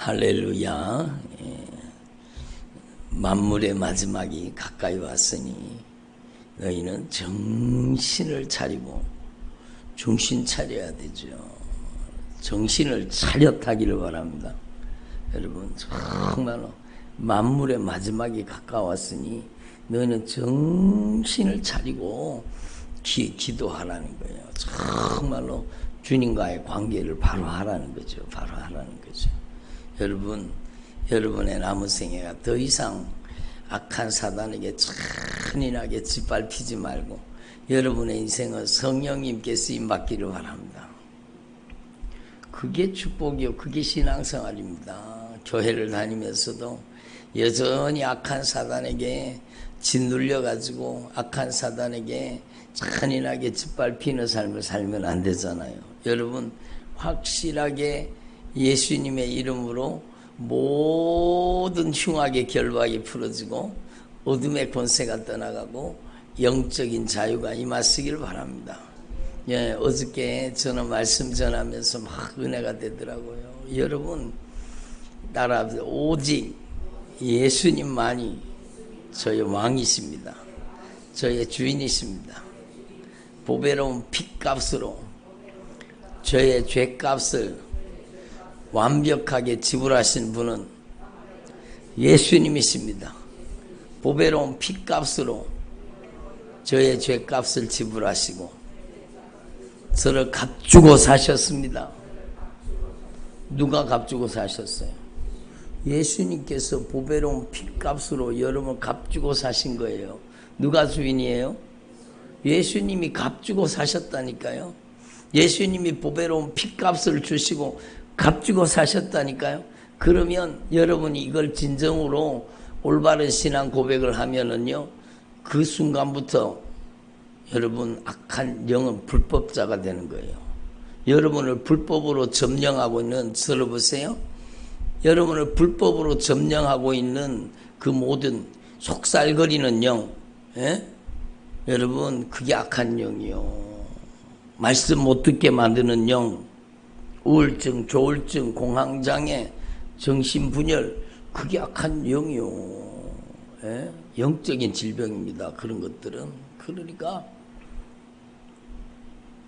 할렐루야. 만물의 마지막이 가까이 왔으니 너희는 정신을 차리고, 정신 차려야 되죠. 정신을 차렸다기를 바랍니다. 여러분, 정말로 만물의 마지막이 가까웠으니 너희는 정신을 차리고 기도하라는 거예요. 정말로 주님과의 관계를 바로 하라는 거죠. 바로 하라는 거죠. 여러분, 여러분의 남은 생애가 더 이상 악한 사단에게 잔인하게 짓밟히지 말고 여러분의 인생은 성령님께 쓰임받기를 바랍니다. 그게 축복이요, 그게 신앙생활입니다. 교회를 다니면서도 여전히 악한 사단에게 짓눌려가지고 악한 사단에게 잔인하게 짓밟히는 삶을 살면 안 되잖아요. 여러분, 확실하게 예수님의 이름으로 모든 흉악의 결박이 풀어지고 어둠의 권세가 떠나가고 영적인 자유가 임하시길 바랍니다. 예, 어저께 저는 말씀 전하면서 막 은혜가 되더라고요. 여러분, 따라합시다. 오직 예수님만이 저의 왕이십니다. 저의 주인이십니다. 보배로운 핏값으로 저의 죄값을 완벽하게 지불하신 분은 예수님이십니다. 보배로운 핏값으로 저의 죄값을 지불하시고 저를 값주고 사셨습니다. 누가 값주고 사셨어요? 예수님께서 보배로운 핏값으로 여러분 값주고 사신 거예요. 누가 주인이에요? 예수님이 값주고 사셨다니까요. 예수님이 보배로운 핏값을 주시고 값주고 사셨다니까요. 그러면 여러분이 이걸 진정으로 올바른 신앙 고백을 하면은요, 그 순간부터 여러분 악한 영은 불법자가 되는 거예요. 여러분을 불법으로 점령하고 있는, 들어보세요. 여러분을 불법으로 점령하고 있는 그 모든 속살거리는 영, 예? 여러분, 그게 악한 영이요. 말씀 못 듣게 만드는 영, 우울증, 조울증, 공황장애, 정신분열, 그게 악한 영이요. 예? 영적인 질병입니다. 그런 것들은. 그러니까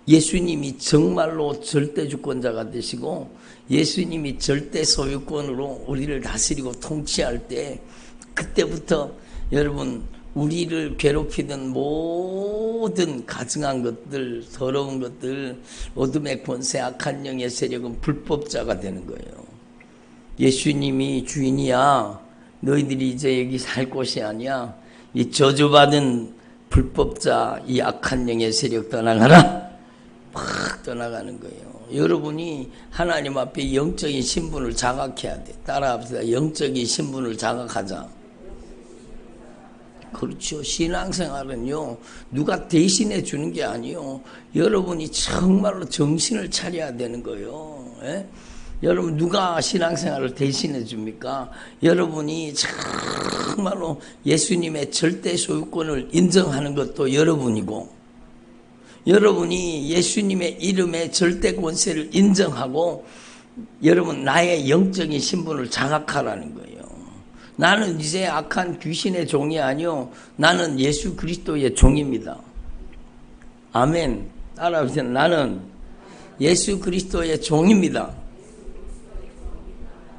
예수님이 정말로 절대 주권자가 되시고 예수님이 절대 소유권으로 우리를 다스리고 통치할 때, 그때부터 여러분, 우리를 괴롭히던 모든 가증한 것들, 더러운 것들, 어둠의 권세, 악한 영의 세력은 불법자가 되는 거예요. 예수님이 주인이야. 너희들이 이제 여기 살 곳이 아니야. 이 저주받은 불법자, 이 악한 영의 세력 떠나가라. 막 떠나가는 거예요. 여러분이 하나님 앞에 영적인 신분을 장악해야 돼. 따라합시다. 영적인 신분을 장악하자. 그렇죠. 신앙생활은요, 누가 대신해 주는 게 아니요, 여러분이 정말로 정신을 차려야 되는 거예요. 예? 여러분, 누가 신앙생활을 대신해 줍니까? 여러분이 정말로 예수님의 절대 소유권을 인정하는 것도 여러분이고, 여러분이 예수님의 이름의 절대 권세를 인정하고 여러분, 나의 영적인 신분을 장악하라는 거예요. 나는 이제 악한 귀신의 종이 아니요, 나는 예수 그리스도의 종입니다. 아멘. 따라하세요. 나는 예수 그리스도의 종입니다.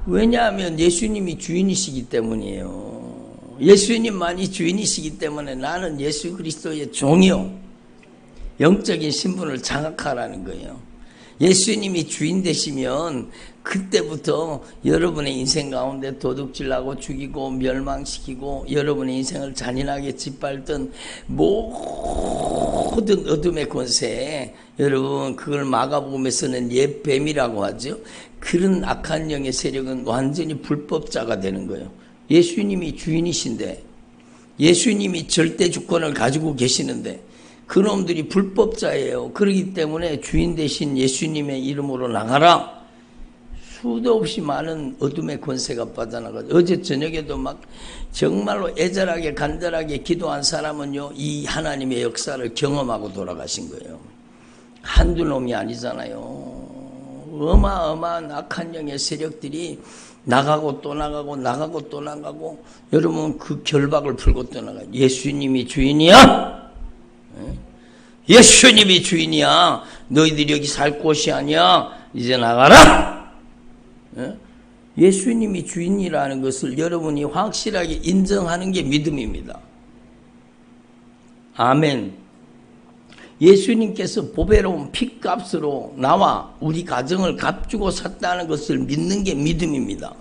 왜냐하면 예수님이 주인이시기 때문이에요. 예수님만이 주인이시기 때문에 나는 예수 그리스도의 종이요. 영적인 신분을 장악하라는 거예요. 예수님이 주인 되시면 그때부터 여러분의 인생 가운데 도둑질하고 죽이고 멸망시키고 여러분의 인생을 잔인하게 짓밟던 모든 어둠의 권세에, 여러분 그걸 마가복음에서는 옛 뱀이라고 하죠. 그런 악한 영의 세력은 완전히 불법자가 되는 거예요. 예수님이 주인이신데, 예수님이 절대 주권을 가지고 계시는데 그놈들이 불법자예요. 그렇기 때문에 주인 되신 예수님의 이름으로 나가라. 수도 없이 많은 어둠의 권세가 빠져나가죠. 어제 저녁에도 막 정말로 애절하게 간절하게 기도한 사람은요, 이 하나님의 역사를 경험하고 돌아가신 거예요. 한두 놈이 아니잖아요. 어마어마한 악한 영의 세력들이 나가고 또 나가고 나가고 또 나가고 여러분 그 결박을 풀고 떠나가요. 예수님이 주인이야? 예수님이 주인이야. 너희들이 여기 살 곳이 아니야. 이제 나가라. 예수님이 주인이라는 것을 여러분이 확실하게 인정하는 게 믿음입니다. 아멘. 예수님께서 보배로운 핏값으로 나와 우리 가정을 값주고 샀다는 것을 믿는 게 믿음입니다.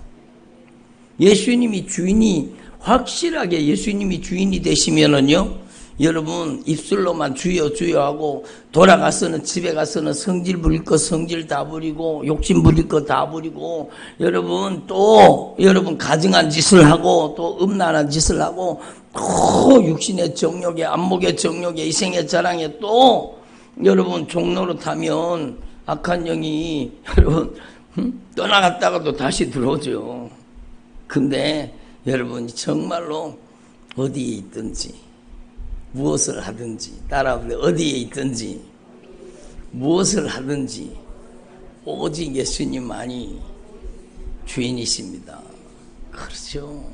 예수님이 주인이 확실하게 예수님이 주인이 되시면은요, 여러분 입술로만 주여 주여 하고 돌아가서는 집에 가서는 성질 부릴 거 성질 다 부리고 욕심 부릴 거 다 부리고 여러분 또 여러분 가증한 짓을 하고 또 음란한 짓을 하고 또 육신의 정욕에 안목의 정욕에 이생의 자랑에 또 여러분 종로로 타면 악한 영이 여러분 떠나갔다가도 다시 들어오죠. 근데 여러분 정말로 어디에 있든지 무엇을 하든지 따라하는데 어디에 있든지 무엇을 하든지 오직 예수님만이 주인이십니다. 그렇죠.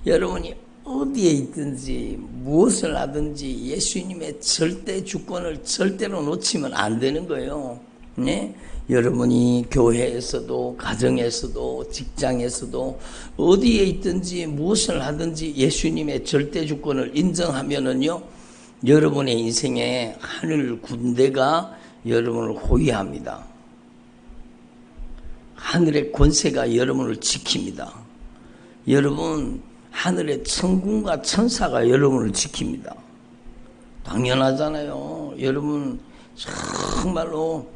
여러분이 어디에 있든지 무엇을 하든지 예수님의 절대 주권을 절대로 놓치면 안 되는 거예요. 네? 여러분이 교회에서도 가정에서도 직장에서도 어디에 있든지 무엇을 하든지 예수님의 절대 주권을 인정하면은요, 여러분의 인생에 하늘 군대가 여러분을 호위합니다. 하늘의 권세가 여러분을 지킵니다. 여러분 하늘의 천군과 천사가 여러분을 지킵니다. 당연하잖아요. 여러분 정말로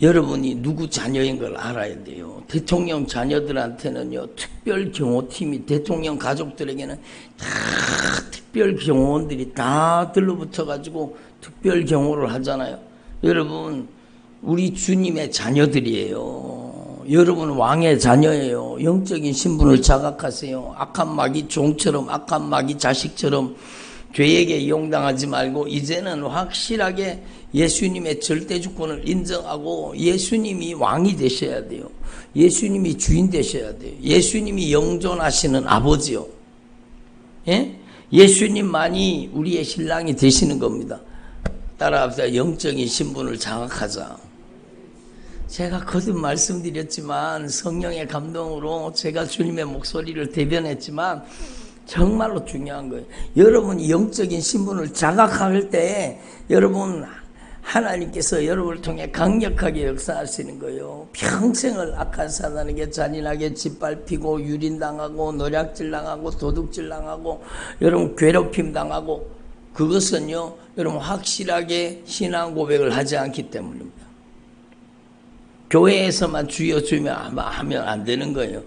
여러분이 누구 자녀인 걸 알아야 돼요. 대통령 자녀들한테는요, 특별 경호팀이 대통령 가족들에게는 다 특별 경호원들이 다 들러붙어가지고 특별 경호를 하잖아요. 여러분 우리 주님의 자녀들이에요. 여러분 왕의 자녀예요. 영적인 신분을 자각하세요. 악한 마귀 종처럼 악한 마귀 자식처럼 죄에게 이용당하지 말고 이제는 확실하게 예수님의 절대주권을 인정하고 예수님이 왕이 되셔야 돼요. 예수님이 주인 되셔야 돼요. 예수님이 영존하시는 아버지요. 예? 예수님만이 우리의 신랑이 되시는 겁니다. 따라합시다. 영적인 신분을 장악하자. 제가 거듭 말씀드렸지만 성령의 감동으로 제가 주님의 목소리를 대변했지만 정말로 중요한 거예요. 여러분이 영적인 신분을 자각할 때 여러분 하나님께서 여러분을 통해 강력하게 역사하시는 거예요. 평생을 악한 사단에게 잔인하게 짓밟히고 유린당하고 노략질당하고 도둑질당하고 여러분 괴롭힘 당하고 그것은요 여러분 확실하게 신앙 고백을 하지 않기 때문입니다. 교회에서만 주여 주면 아마 하면 안 되는 거예요.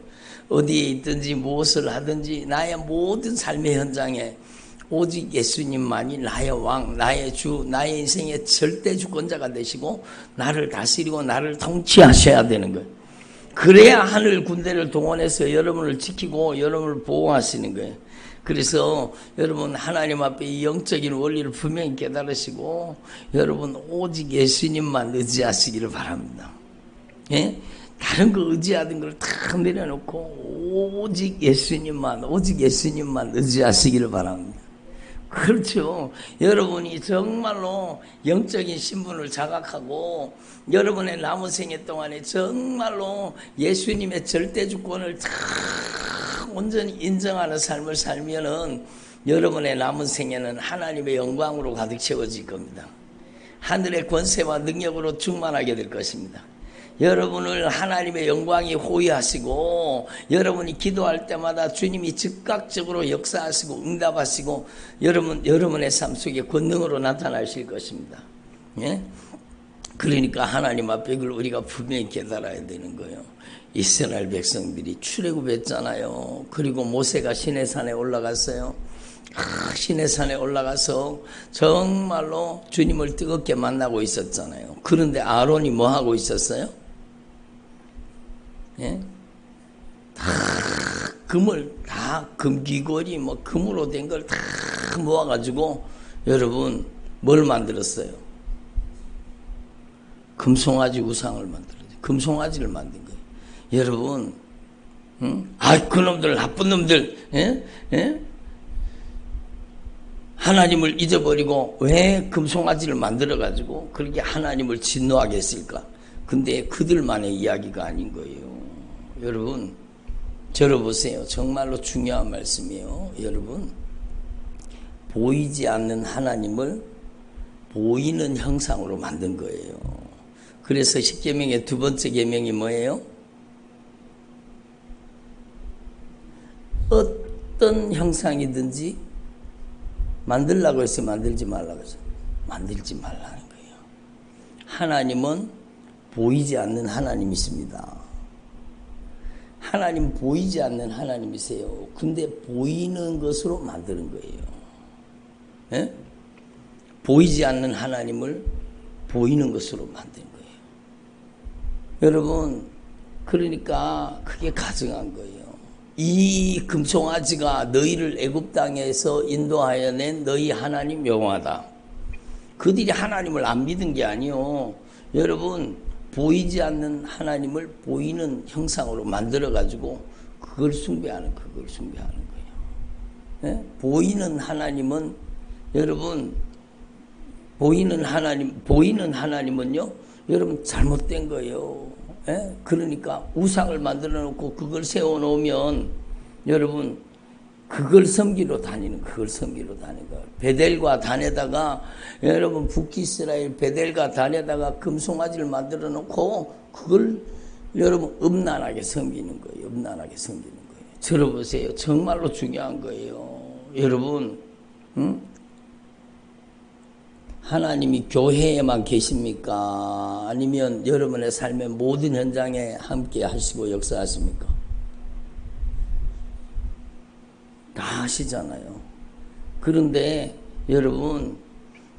어디에 있든지 무엇을 하든지 나의 모든 삶의 현장에 오직 예수님만이 나의 왕, 나의 주, 나의 인생의 절대 주권자가 되시고 나를 다스리고 나를 통치하셔야 되는 거예요. 그래야 하늘 군대를 동원해서 여러분을 지키고 여러분을 보호하시는 거예요. 그래서 여러분 하나님 앞에 이 영적인 원리를 분명히 깨달으시고 여러분 오직 예수님만 의지하시기를 바랍니다. 예? 다른 거 의지하던 걸 다 내려놓고 오직 예수님만 의지하시기를 바랍니다. 그렇죠. 여러분이 정말로 영적인 신분을 자각하고 여러분의 남은 생애 동안에 정말로 예수님의 절대주권을 다 온전히 인정하는 삶을 살면은 여러분의 남은 생애는 하나님의 영광으로 가득 채워질 겁니다. 하늘의 권세와 능력으로 충만하게 될 것입니다. 여러분을 하나님의 영광이 호위하시고 여러분이 기도할 때마다 주님이 즉각적으로 역사하시고 응답하시고 여러분의 삶 속에 권능으로 나타나실 것입니다. 예? 그러니까 하나님 앞에 그걸 우리가 분명히 깨달아야 되는 거예요. 이스라엘 백성들이 출애굽했잖아요. 그리고 모세가 시내산에 올라갔어요. 시내산에 올라가서 정말로 주님을 뜨겁게 만나고 있었잖아요. 그런데 아론이 뭐 하고 있었어요? 예? 다 금을 다 금귀걸이 뭐 금으로 된 걸 다 모아가지고 여러분 뭘 만들었어요? 금송아지 우상을 만들어요. 금송아지를 만든 거예요. 여러분, 그놈들, 나쁜 놈들, 하나님을 잊어버리고 왜 금송아지를 만들어가지고 그렇게 하나님을 진노하게 했을까? 근데 그들만의 이야기가 아닌 거예요. 여러분, 들어보세요. 정말로 중요한 말씀이에요. 여러분, 보이지 않는 하나님을 보이는 형상으로 만든 거예요. 그래서 십계명의 두 번째 계명이 뭐예요? 어떤 형상이든지 만들라고 해서 만들지 말라고 해서 만들지 말라는 거예요. 하나님은 보이지 않는 하나님이십니다. 하나님 보이지 않는 하나님이세요. 근데 보이는 것으로 만드는 거예요. 예? 보이지 않는 하나님을 보이는 것으로 만든 거예요. 여러분, 그러니까 그게 가증한 거예요. 이 금송아지가 너희를 애굽 땅에서 인도하여 낸 너희 하나님 여호와다. 그들이 하나님을 안 믿은 게 아니요. 여러분, 보이지 않는 하나님을 보이는 형상으로 만들어가지고 그걸 숭배하는 거예요. 네? 보이는 하나님은, 여러분, 보이는 하나님은요, 여러분, 잘못된 거예요. 네? 그러니까 우상을 만들어 놓고 그걸 세워 놓으면, 여러분, 그걸 섬기러 다니는 거예요. 베델과 단에다가, 여러분, 북이스라엘 베델과 단에다가 금송아지를 만들어 놓고 그걸 여러분 음란하게 섬기는 거예요. 들어보세요. 정말로 중요한 거예요. 여러분, 하나님이 교회에만 계십니까? 아니면 여러분의 삶의 모든 현장에 함께 하시고 역사하십니까? 다 하시잖아요. 그런데 여러분,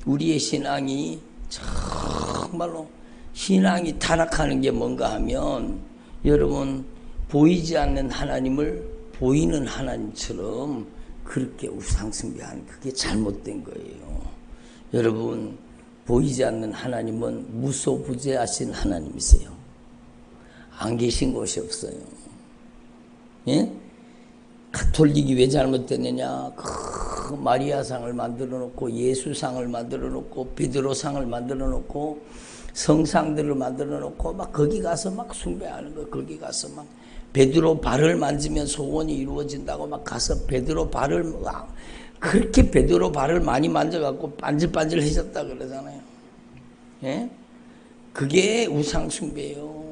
우리의 신앙이 정말로 신앙이 타락하는 게 뭔가 하면, 여러분, 보이지 않는 하나님을 보이는 하나님처럼 그렇게 우상숭배하는, 그게 잘못된 거예요. 여러분, 보이지 않는 하나님은 무소부재하신 하나님이세요. 안 계신 곳이 없어요. 예? 가톨릭이 왜 잘못됐느냐? 그 마리아상을 만들어 놓고 예수상을 만들어 놓고 베드로상을 만들어 놓고 성상들을 만들어 놓고 막 거기 가서 막 숭배하는 거. 거기 가서 막 베드로 발을 만지면 소원이 이루어진다고 막 가서 베드로 발을 막 그렇게 베드로 발을 많이 만져갖고 반질반질해졌다 그러잖아요. 예? 그게 우상 숭배예요.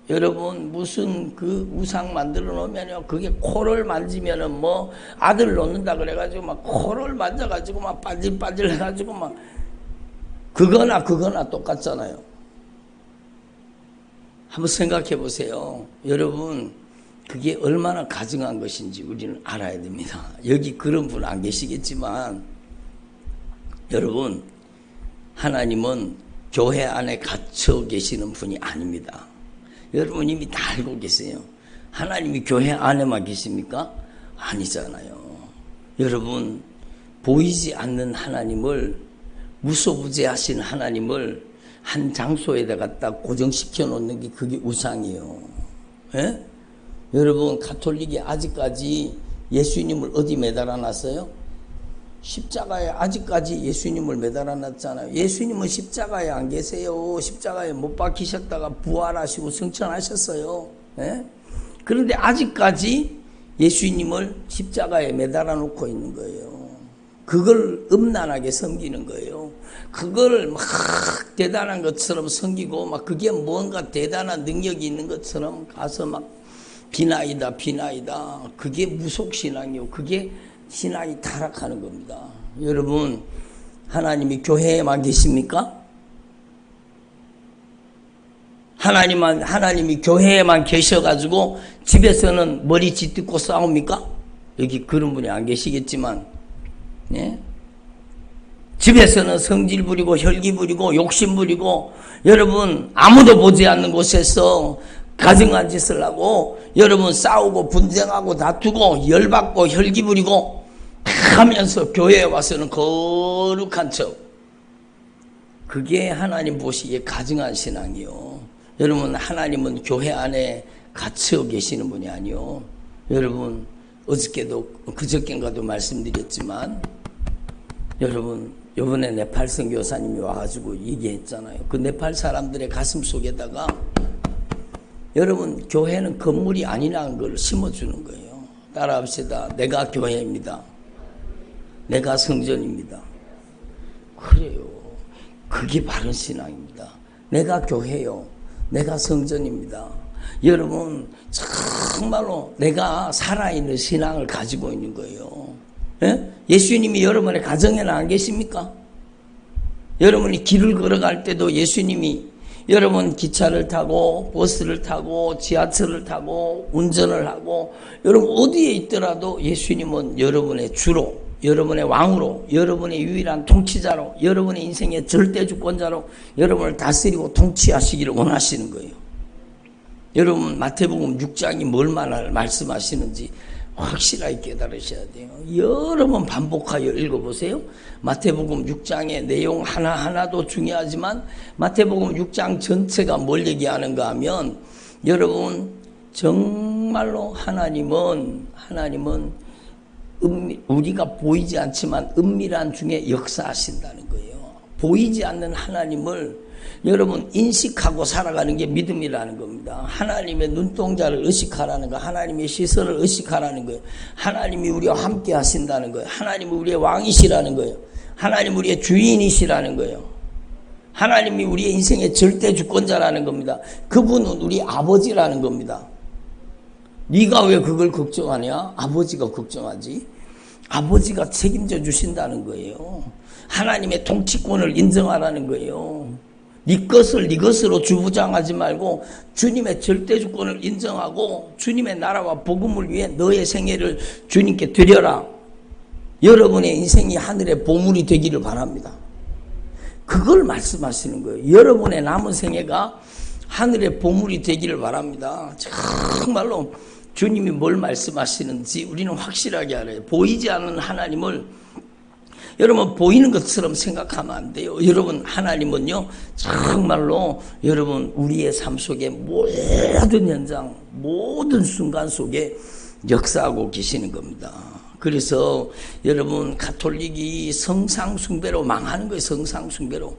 여러분, 무슨 그 우상 만들어 놓으면요, 그게 코를 만지면은 뭐 아들 놓는다 그래가지고 막 코를 만져가지고 막 반질반질 해가지고 막 그거나 똑같잖아요. 한번 생각해 보세요. 여러분, 그게 얼마나 가증한 것인지 우리는 알아야 됩니다. 여기 그런 분 안 계시겠지만, 여러분, 하나님은 교회 안에 갇혀 계시는 분이 아닙니다. 여러분 이미 다 알고 계세요. 하나님이 교회 안에만 계십니까? 아니잖아요. 여러분, 보이지 않는 하나님을, 무소부재하신 하나님을 한 장소에다 갖다 고정시켜 놓는 게 그게 우상이에요. 예? 여러분, 가톨릭이 아직까지 예수님을 어디 매달아 놨어요? 십자가에 아직까지 예수님을 매달아 놨잖아요. 예수님은 십자가에 안 계세요. 십자가에 못 박히셨다가 부활하시고 승천하셨어요. 예? 그런데 아직까지 예수님을 십자가에 매달아 놓고 있는 거예요. 그걸 음란하게 섬기는 거예요. 그걸 막 대단한 것처럼 섬기고 막 그게 뭔가 대단한 능력이 있는 것처럼 가서 막 비나이다. 그게 무속신앙이요. 그게 신앙이 타락하는 겁니다. 여러분, 하나님이 교회에만 계십니까? 하나님이 교회에만 계셔가지고 집에서는 머리 짓듣고 싸웁니까? 여기 그런 분이 안 계시겠지만, 예? 집에서는 성질 부리고 혈기 부리고 욕심 부리고, 여러분 아무도 보지 않는 곳에서 가증한 짓을 하고, 여러분 싸우고 분쟁하고 다투고 열받고 혈기 부리고 하면서 교회에 와서는 거룩한 척, 그게 하나님 보시기에 가증한 신앙이요. 여러분, 하나님은 교회 안에 갇혀 계시는 분이 아니요. 여러분, 어저께도 그저께인가도 말씀드렸지만, 여러분, 이번에 네팔 선교사님이 와가지고 얘기했잖아요. 그 네팔 사람들의 가슴 속에다가 여러분, 교회는 건물이 아니라는 걸 심어주는 거예요. 따라합시다. 내가 교회입니다. 내가 성전입니다. 그래요. 그게 바른 신앙입니다. 내가 교회요. 내가 성전입니다. 여러분, 정말로 내가 살아있는 신앙을 가지고 있는 거예요. 예? 예수님이 여러분의 가정에는 안 계십니까? 여러분이 길을 걸어갈 때도 예수님이 여러분 기차를 타고 버스를 타고 지하철을 타고 운전을 하고 여러분 어디에 있더라도 예수님은 여러분의 주로, 여러분의 왕으로, 여러분의 유일한 통치자로, 여러분의 인생의 절대주권자로 여러분을 다스리고 통치하시기를 원하시는 거예요. 여러분, 마태복음 6장이 뭘 말씀하시는지 확실하게 깨달으셔야 돼요. 여러 번 반복하여 읽어보세요. 마태복음 6장의 내용 하나하나도 중요하지만 마태복음 6장 전체가 뭘 얘기하는가 하면 여러분, 정말로 하나님은 우리가 보이지 않지만 은밀한 중에 역사하신다는 거예요. 보이지 않는 하나님을 여러분 인식하고 살아가는 게 믿음이라는 겁니다. 하나님의 눈동자를 의식하라는 거, 하나님의 시선을 의식하라는 거예요. 하나님이 우리와 함께 하신다는 거예요. 하나님이 우리의 왕이시라는 거예요. 하나님 우리의 주인이시라는 거예요. 하나님이 우리의 인생의 절대 주권자라는 겁니다. 그분은 우리 아버지라는 겁니다. 네가 왜 그걸 걱정하냐? 아버지가 걱정하지. 아버지가 책임져 주신다는 거예요. 하나님의 통치권을 인정하라는 거예요. 네 것을 네 것으로 주부장하지 말고 주님의 절대주권을 인정하고 주님의 나라와 복음을 위해 너의 생애를 주님께 드려라. 여러분의 인생이 하늘의 보물이 되기를 바랍니다. 그걸 말씀하시는 거예요. 여러분의 남은 생애가 하늘의 보물이 되기를 바랍니다. 정말로 주님이 뭘 말씀하시는지 우리는 확실하게 알아요. 보이지 않는 하나님을 여러분 보이는 것처럼 생각하면 안 돼요. 여러분, 하나님은요 정말로 여러분 우리의 삶 속에 모든 현장, 모든 순간 속에 역사하고 계시는 겁니다. 그래서 여러분, 가톨릭이 성상숭배로 망하는 거예요. 성상숭배로.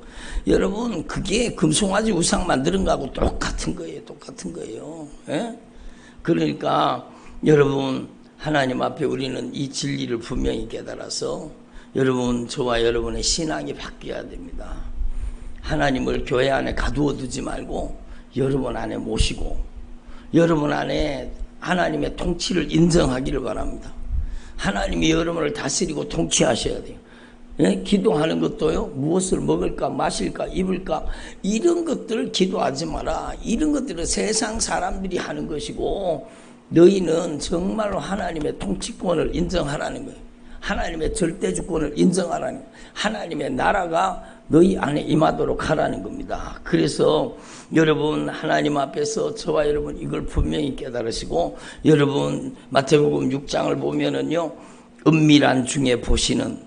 여러분, 그게 금송아지 우상 만드는 거하고 똑같은 거예요. 똑같은 거예요. 예? 그러니까 여러분, 하나님 앞에 우리는 이 진리를 분명히 깨달아서 여러분, 저와 여러분의 신앙이 바뀌어야 됩니다. 하나님을 교회 안에 가두어 두지 말고 여러분 안에 모시고 여러분 안에 하나님의 통치를 인정하기를 바랍니다. 하나님이 여러분을 다스리고 통치하셔야 돼요. 예? 기도하는 것도요, 무엇을 먹을까 마실까 입을까 이런 것들 기도하지 마라. 이런 것들은 세상 사람들이 하는 것이고 너희는 정말로 하나님의 통치권을 인정하라는 거예요. 하나님의 절대주권을 인정하라는 거예요. 하나님의 나라가 너희 안에 임하도록 하라는 겁니다. 그래서 여러분, 하나님 앞에서 저와 여러분 이걸 분명히 깨달으시고 여러분, 마태복음 6장을 보면은요, 은밀한 중에 보시는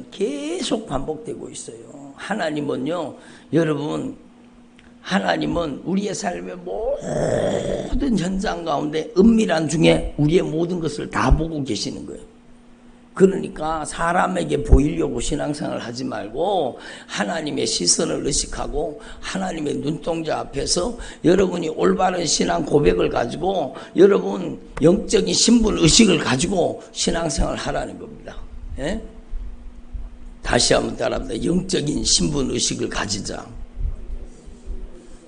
계속 반복되고 있어요. 하나님은요, 여러분, 하나님은 우리의 삶의 모든 현장 가운데 은밀한 중에 우리의 모든 것을 다 보고 계시는 거예요. 그러니까 사람에게 보이려고 신앙생활을 하지 말고 하나님의 시선을 의식하고 하나님의 눈동자 앞에서 여러분이 올바른 신앙 고백을 가지고 여러분 영적인 신분 의식을 가지고 신앙생활을 하라는 겁니다. 예? 다시 한번 따라합니다. 영적인 신분 의식을 가지자.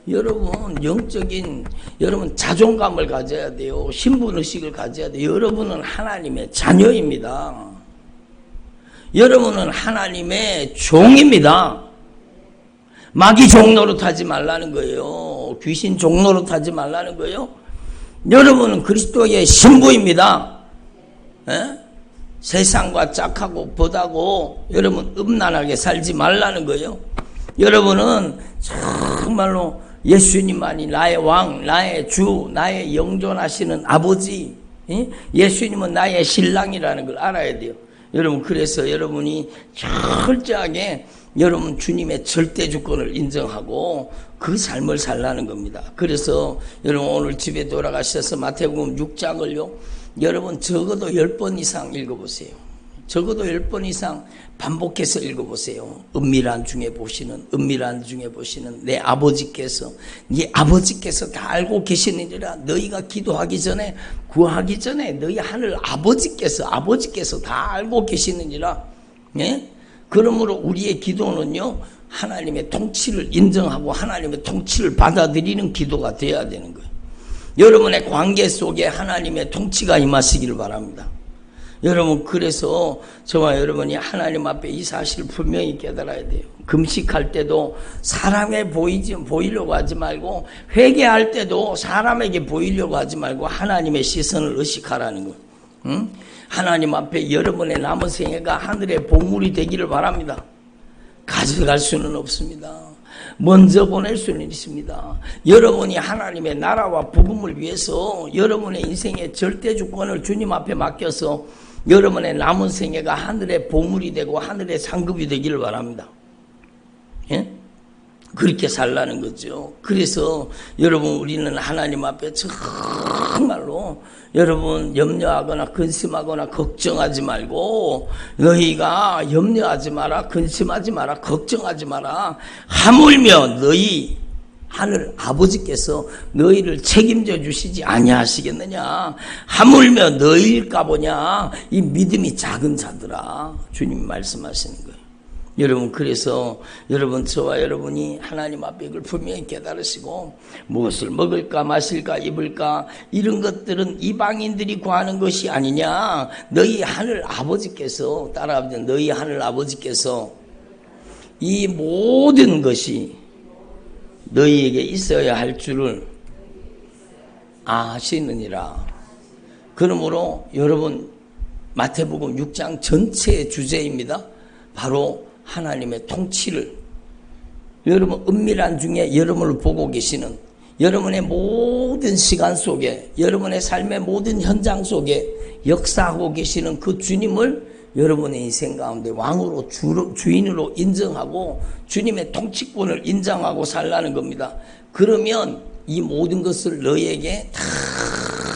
여러분, 영적인 여러분 자존감을 가져야 돼요. 신분의식을 가져야 돼요. 여러분은 하나님의 자녀입니다. 여러분은 하나님의 종입니다. 마귀 종 노릇하지 말라는 거예요. 귀신 종 노릇하지 말라는 거예요. 여러분은 그리스도의 신부입니다. 에? 세상과 짝하고 벗하고 여러분 음란하게 살지 말라는 거예요. 여러분은 정말로 예수님만이 나의 왕, 나의 주, 나의 영존하시는 아버지, 예수님은 나의 신랑이라는 걸 알아야 돼요. 여러분, 그래서 여러분이 철저하게 여러분 주님의 절대 주권을 인정하고 그 삶을 살라는 겁니다. 그래서 여러분 오늘 집에 돌아가셔서 마태복음 6장을요 여러분 적어도 10번 이상 읽어보세요. 적어도 10번 이상 반복해서 읽어보세요. 은밀한 중에 보시는 내 아버지께서 네 아버지께서 다 알고 계시느니라. 너희가 기도하기 전에 구하기 전에 너희 하늘 아버지께서 다 알고 계시느니라. 예? 그러므로 우리의 기도는요 하나님의 통치를 인정하고 하나님의 통치를 받아들이는 기도가 되어야 되는 거예요. 여러분의 관계 속에 하나님의 통치가 임하시기를 바랍니다. 여러분, 그래서 저와 여러분이 하나님 앞에 이 사실을 분명히 깨달아야 돼요. 금식할 때도 사람에 보이려고 하지 말고, 회개할 때도 사람에게 보이려고 하지 말고 하나님의 시선을 의식하라는 거예요. 응? 하나님 앞에 여러분의 남은 생애가 하늘의 보물이 되기를 바랍니다. 가져갈 수는 없습니다. 먼저 보낼 수는 있습니다. 여러분이 하나님의 나라와 복음을 위해서 여러분의 인생의 절대 주권을 주님 앞에 맡겨서 여러분의 남은 생애가 하늘의 보물이 되고 하늘의 상급이 되기를 바랍니다. 예? 그렇게 살라는 거죠. 그래서 여러분 우리는 하나님 앞에 정말로 여러분 염려하거나 근심하거나 걱정하지 말고, 너희가 염려하지 마라, 근심하지 마라, 걱정하지 마라. 하물며 너희 하늘 아버지께서 너희를 책임져 주시지 아니하시겠느냐. 하물며 너희일까 보냐. 이 믿음이 작은 자들아. 주님이 말씀하시는 거예요. 여러분, 그래서 여러분, 저와 여러분이 하나님 앞에 이걸 분명히 깨달으시고, 무엇을 먹을까 마실까 입을까 이런 것들은 이방인들이 구하는 것이 아니냐. 너희 하늘 아버지께서, 따라하면 너희 하늘 아버지께서 이 모든 것이 너희에게 있어야 할 줄을 아시느니라. 그러므로 여러분 마태복음 6장 전체의 주제입니다. 바로 하나님의 통치를, 여러분 은밀한 중에 여러분을 보고 계시는, 여러분의 모든 시간 속에, 여러분의 삶의 모든 현장 속에 역사하고 계시는 그 주님을 여러분의 인생 가운데 왕으로 주인으로 인정하고 주님의 통치권을 인정하고 살라는 겁니다. 그러면 이 모든 것을 너희에게 다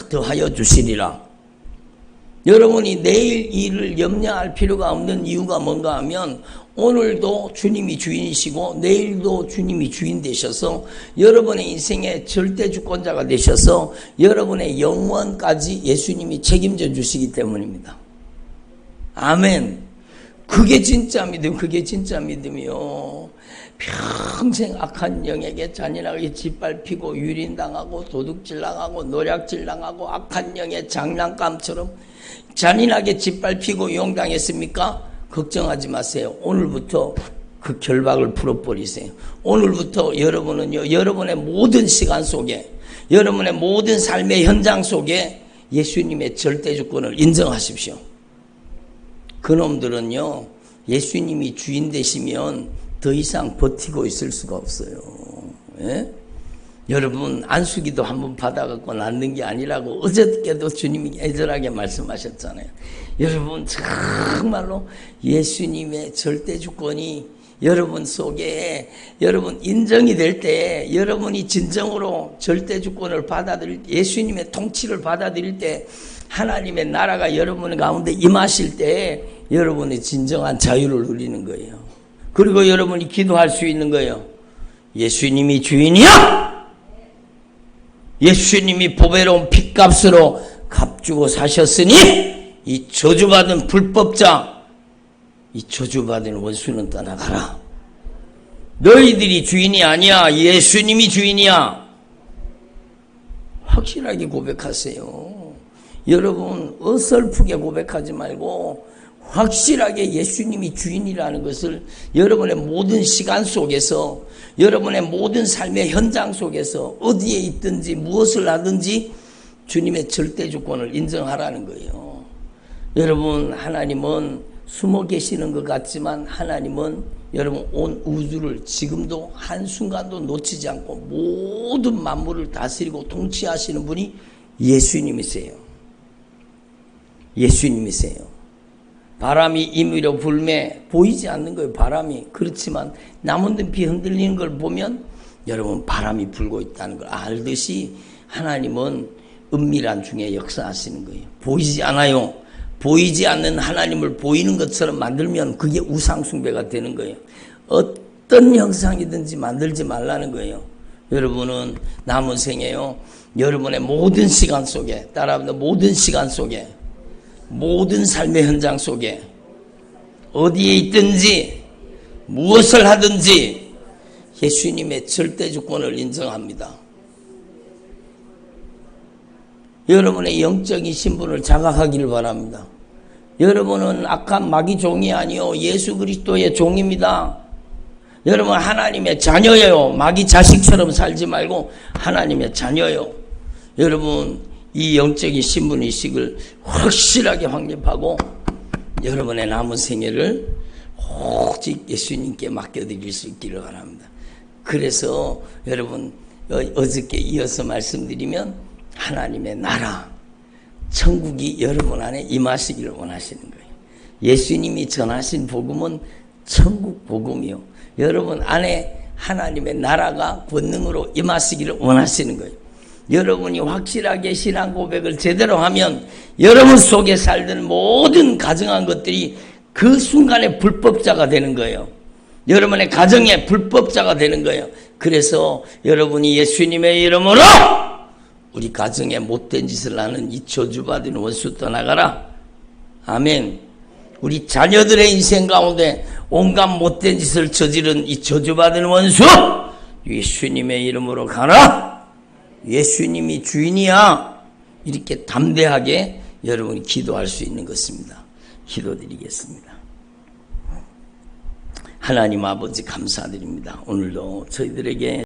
더하여 주시리라. 여러분이 내일 일을 염려할 필요가 없는 이유가 뭔가 하면, 오늘도 주님이 주인이시고 내일도 주님이 주인 되셔서 여러분의 인생의 절대 주권자가 되셔서 여러분의 영원까지 예수님이 책임져 주시기 때문입니다. 아멘. 그게 진짜 믿음, 그게 진짜 믿음이요. 평생 악한 영에게 잔인하게 짓밟히고 유린당하고 도둑질당하고 노략질당하고 악한 영의 장난감처럼 잔인하게 짓밟히고 용당했습니까? 걱정하지 마세요. 오늘부터 그 결박을 풀어버리세요. 오늘부터 여러분은요, 여러분의 모든 시간 속에, 여러분의 모든 삶의 현장 속에 예수님의 절대 주권을 인정하십시오. 그놈들은요, 예수님이 주인 되시면 더 이상 버티고 있을 수가 없어요. 예? 여러분 안수기도 한번 받아갖고 낫는 게 아니라고 어저께도 주님이 애절하게 말씀하셨잖아요. 여러분 정말로 예수님의 절대 주권이 여러분 속에 여러분 인정이 될 때, 여러분이 진정으로 절대 주권을 받아들일 때, 예수님의 통치를 받아들일 때, 하나님의 나라가 여러분 가운데 임하실 때 여러분의 진정한 자유를 누리는 거예요. 그리고 여러분이 기도할 수 있는 거예요. 예수님이 주인이야! 예수님이 보배로운 핏값으로 값주고 사셨으니 이 저주받은 불법자, 이 저주받은 원수는 떠나가라. 너희들이 주인이 아니야. 예수님이 주인이야. 확실하게 고백하세요. 여러분 어설프게 고백하지 말고 확실하게 예수님이 주인이라는 것을 여러분의 모든 시간 속에서, 여러분의 모든 삶의 현장 속에서 어디에 있든지 무엇을 하든지 주님의 절대 주권을 인정하라는 거예요. 여러분 하나님은 숨어 계시는 것 같지만 하나님은 여러분 온 우주를 지금도 한순간도 놓치지 않고 모든 만물을 다스리고 통치하시는 분이 예수님이세요. 예수님이세요. 바람이 임의로 불매 보이지 않는 거예요. 바람이. 그렇지만 나뭇잎이 흔들리는 걸 보면 여러분 바람이 불고 있다는 걸 알듯이 하나님은 은밀한 중에 역사하시는 거예요. 보이지 않아요. 보이지 않는 하나님을 보이는 것처럼 만들면 그게 우상숭배가 되는 거예요. 어떤 형상이든지 만들지 말라는 거예요. 여러분은 남은 생에요. 여러분의 모든 시간 속에 따라합니다. 모든 시간 속에 모든 삶의 현장 속에 어디에 있든지 무엇을 하든지 예수님의 절대주권을 인정합니다. 여러분의 영적인 신분을 자각하기를 바랍니다. 여러분은 악한 마귀 종이 아니요 예수 그리스도의 종입니다. 여러분 하나님의 자녀예요. 마귀 자식처럼 살지 말고 하나님의 자녀예요. 여러분 이 영적인 신분의식을 확실하게 확립하고 여러분의 남은 생애를 오직 예수님께 맡겨드릴 수 있기를 바랍니다. 그래서 여러분 어저께 이어서 말씀드리면 하나님의 나라 천국이 여러분 안에 임하시기를 원하시는 거예요. 예수님이 전하신 복음은 천국 복음이요. 여러분 안에 하나님의 나라가 권능으로 임하시기를 원하시는 거예요. 여러분이 확실하게 신앙 고백을 제대로 하면 여러분 속에 살던 모든 가정한 것들이 그 순간에 불법자가 되는 거예요. 여러분의 가정의 불법자가 되는 거예요. 그래서 여러분이 예수님의 이름으로 우리 가정에 못된 짓을 하는 이 저주받은 원수 떠나가라. 아멘. 우리 자녀들의 인생 가운데 온갖 못된 짓을 저지른 이 저주받은 원수 예수님의 이름으로 가라. 예수님이 주인이야. 이렇게 담대하게 여러분이 기도할 수 있는 것입니다. 기도드리겠습니다. 하나님 아버지 감사드립니다. 오늘도 저희들에게